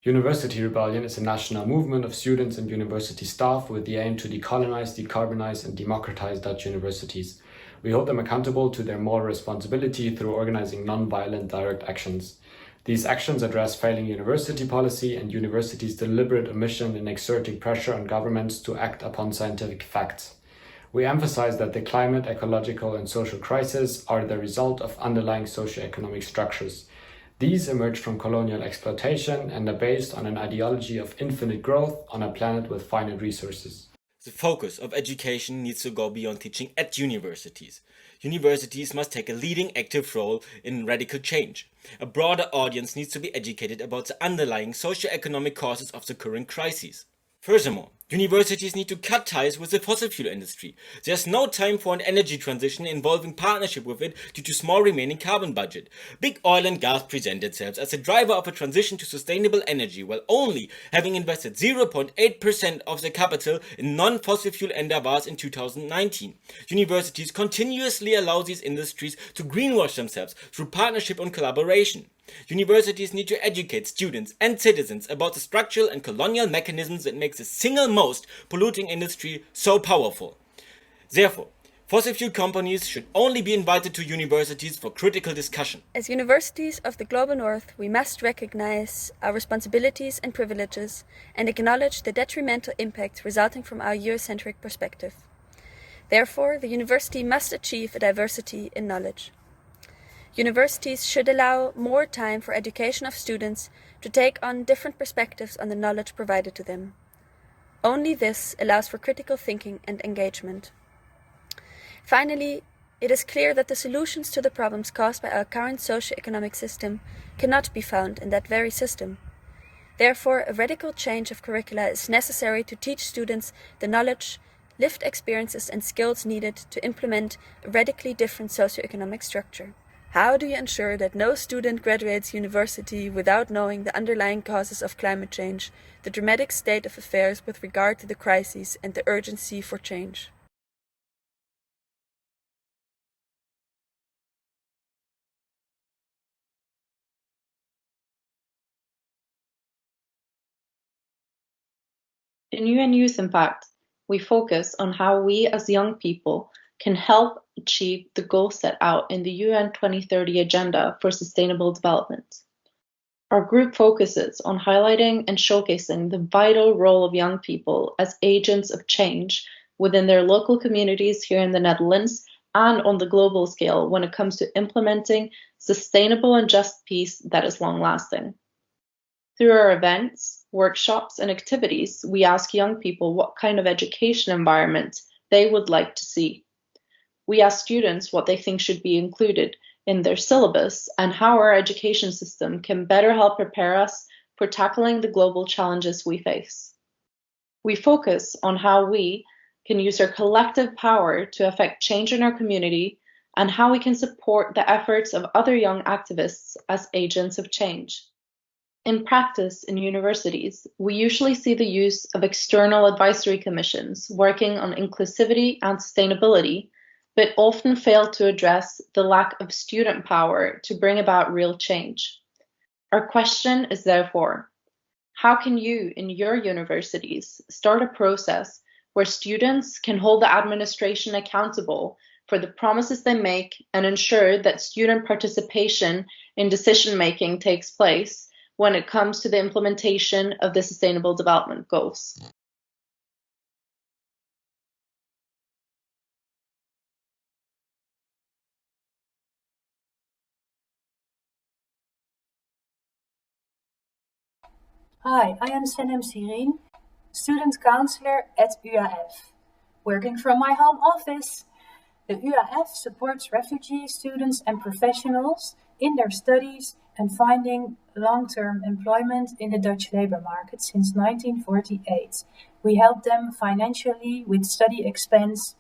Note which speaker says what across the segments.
Speaker 1: University Rebellion is a national movement of students and university staff with the aim to decolonize, decarbonize, and democratize Dutch universities. We hold them accountable to their moral responsibility through organizing non-violent direct actions. These actions address failing university policy and universities' deliberate omission in exerting pressure on governments to act upon scientific facts. We emphasize that the climate, ecological, and social crises are the result of underlying socioeconomic structures. These emerge from colonial exploitation and are based on an ideology of infinite growth on a planet with finite resources.
Speaker 2: The focus of education needs to go beyond teaching at universities. Universities must take a leading active role in radical change. A broader audience needs to be educated about the underlying socio-economic causes of the current crises. Furthermore, universities need to cut ties with the fossil fuel industry. There's no time for an energy transition involving partnership with it due to small remaining carbon budget. Big oil and gas present themselves as a driver of a transition to sustainable energy while only having invested 0.8% of their capital in non-fossil fuel endeavors in 2019. Universities continuously allow these industries to greenwash themselves through partnership and collaboration. Universities need to educate students and citizens about the structural and colonial mechanisms that make the single most polluting industry so powerful. Therefore, fossil fuel companies should only be invited to universities for critical discussion.
Speaker 3: As universities of the Global North, we must recognize our responsibilities and privileges and acknowledge the detrimental impact resulting from our Eurocentric perspective. Therefore, the university must achieve a diversity in knowledge. Universities should allow more time for education of students to take on different perspectives on the knowledge provided to them. Only this allows for critical thinking and engagement. Finally, it is clear that the solutions to the problems caused by our current socio-economic system cannot be found in that very system. Therefore, a radical change of curricula is necessary to teach students the knowledge, lived experiences and skills needed to implement a radically different socio-economic structure. How do you ensure that no student graduates university without knowing the underlying causes of climate change, the dramatic state of affairs with regard to the crises, and the urgency for change?
Speaker 4: In UN Youth Impact, we focus on how we as young people can help achieve the goals set out in the UN 2030 Agenda for Sustainable Development. Our group focuses on highlighting and showcasing the vital role of young people as agents of change within their local communities here in the Netherlands and on the global scale when it comes to implementing sustainable and just peace that is long-lasting. Through our events, workshops, and activities, we ask young people what kind of education environment they would like to see. We ask students what they think should be included in their syllabus and how our education system can better help prepare us for tackling the global challenges we face. We focus on how we can use our collective power to affect change in our community and how we can support the efforts of other young activists as agents of change. In practice in universities, we usually see the use of external advisory commissions working on inclusivity and sustainability, but often fail to address the lack of student power to bring about real change. Our question is therefore, how can you in your universities start a process where students can hold the administration accountable for the promises they make and ensure that student participation in decision-making takes place when it comes to the implementation of the Sustainable Development Goals?
Speaker 5: Hi, I am Senem Sirin, student counselor at UAF. Working from my home office, the UAF supports refugee students and professionals in their studies and finding long-term employment in the Dutch labor market since 1948. We help them financially with study expense,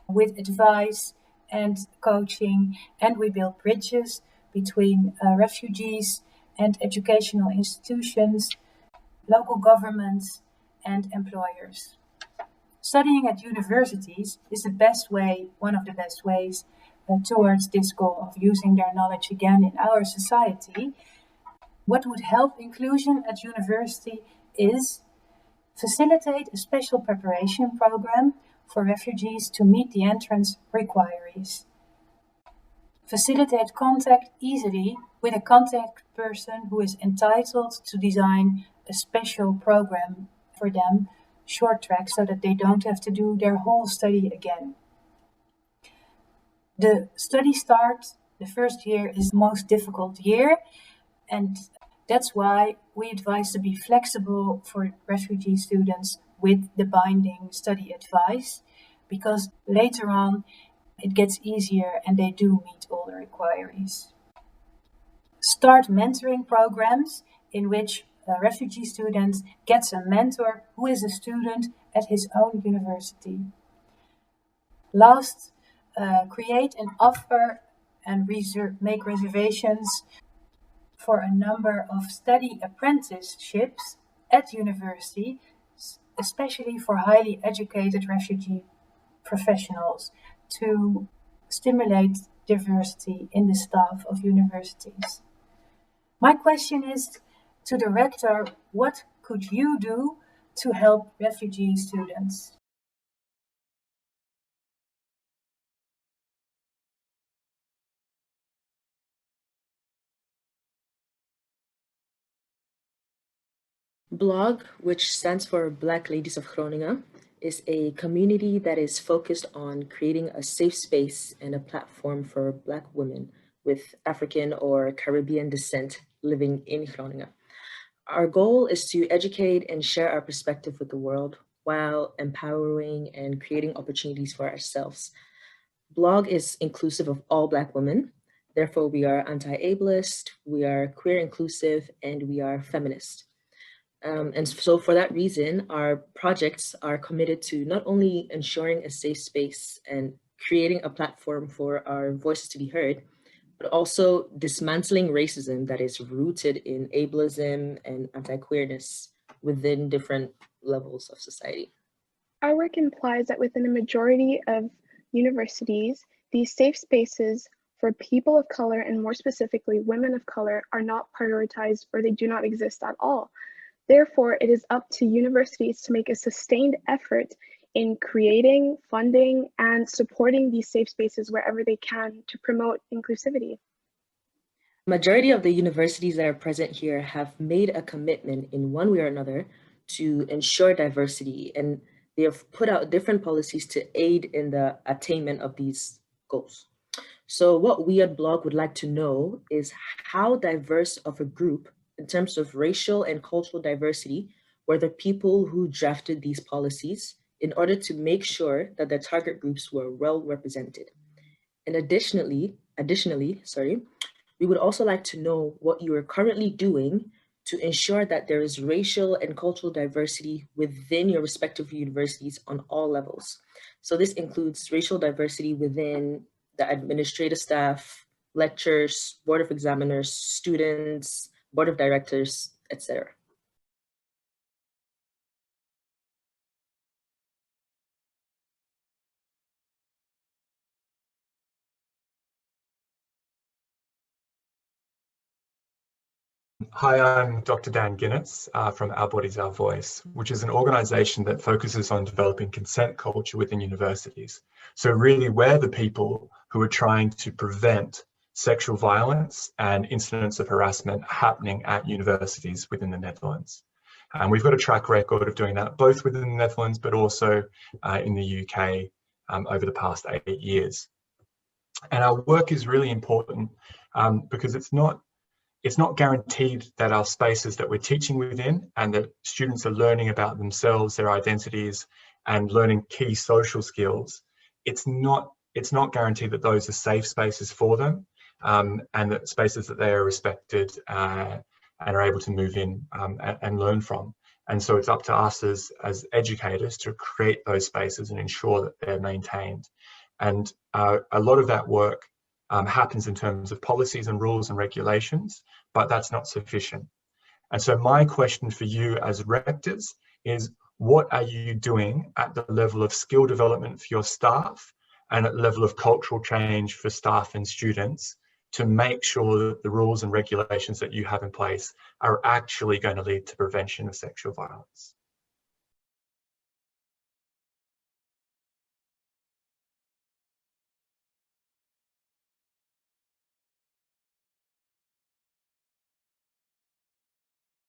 Speaker 5: with advice and coaching, and we build bridges between refugees and educational institutions, local governments, and employers. Studying at universities is the best way, one of the best ways, towards this goal of using their knowledge again in our society. What would help inclusion at university is facilitate a special preparation program for refugees to meet the entrance requirements. Facilitate contact easily with a contact person who is entitled to design a special program for them, short track, so that they don't have to do their whole study again. The study start, the first year, is the most difficult year, and that's why we advise to be flexible for refugee students with the binding study advice, because later on it gets easier and they do meet all the requirements. Start mentoring programs in which a refugee student gets a mentor who is a student at his own university. Last, create and offer and make reservations for a number of study apprenticeships at university, especially for highly educated refugee professionals, to stimulate diversity in the staff of universities. My question is to the rector, what could you do to help refugee students?
Speaker 6: Blog, which stands for Black Ladies of Groningen, is a community that is focused on creating a safe space and a platform for Black women with African or Caribbean descent living in Groningen. Our goal is to educate and share our perspective with the world while empowering and creating opportunities for ourselves. Blog is inclusive of all Black women. Therefore, we are anti-ableist, we are queer inclusive, and we are feminist. And so for that reason, our projects are committed to not only ensuring a safe space and creating a platform for our voices to be heard, but also dismantling racism that is rooted in ableism and anti-queerness within different levels of society.
Speaker 7: Our work implies that within a majority of universities, these safe spaces for people of color, and more specifically women of color, are not prioritized or they do not exist at all. Therefore, it is up to universities to make a sustained effort in creating, funding, and supporting these safe spaces wherever they can to promote inclusivity.
Speaker 6: Majority of the universities that are present here have made a commitment in one way or another to ensure diversity, and they have put out different policies to aid in the attainment of these goals. So what we at Blog would like to know is how diverse of a group in terms of racial and cultural diversity were the people who drafted these policies in order to make sure that the target groups were well represented. And additionally, we would also like to know what you are currently doing to ensure that there is racial and cultural diversity within your respective universities on all levels. So this includes racial diversity within the administrative staff, lecturers, board of examiners, students, board of directors, etc.
Speaker 8: Hi, I'm Dr. Dan Guinness from Our Bodies, Our Voice, which is an organisation that focuses on developing consent culture within universities. So really, we're the people who are trying to prevent sexual violence and incidents of harassment happening at universities within the Netherlands. And we've got a track record of doing that both within the Netherlands, but also in the UK over the past 8 years. And our work is really important because it's not guaranteed that our spaces that we're teaching within and that students are learning about themselves, their identities, and learning key social skills. It's not guaranteed that those are safe spaces for them, and that spaces that they are respected and are able to move in and learn from. And so it's up to us as educators to create those spaces and ensure that they're maintained. And a lot of that work happens in terms of policies and rules and regulations, but that's not sufficient. And so my question for you as rectors is, what are you doing at the level of skill development for your staff and at the level of cultural change for staff and students to make sure that the rules and regulations that you have in place are actually going to lead to prevention of sexual violence.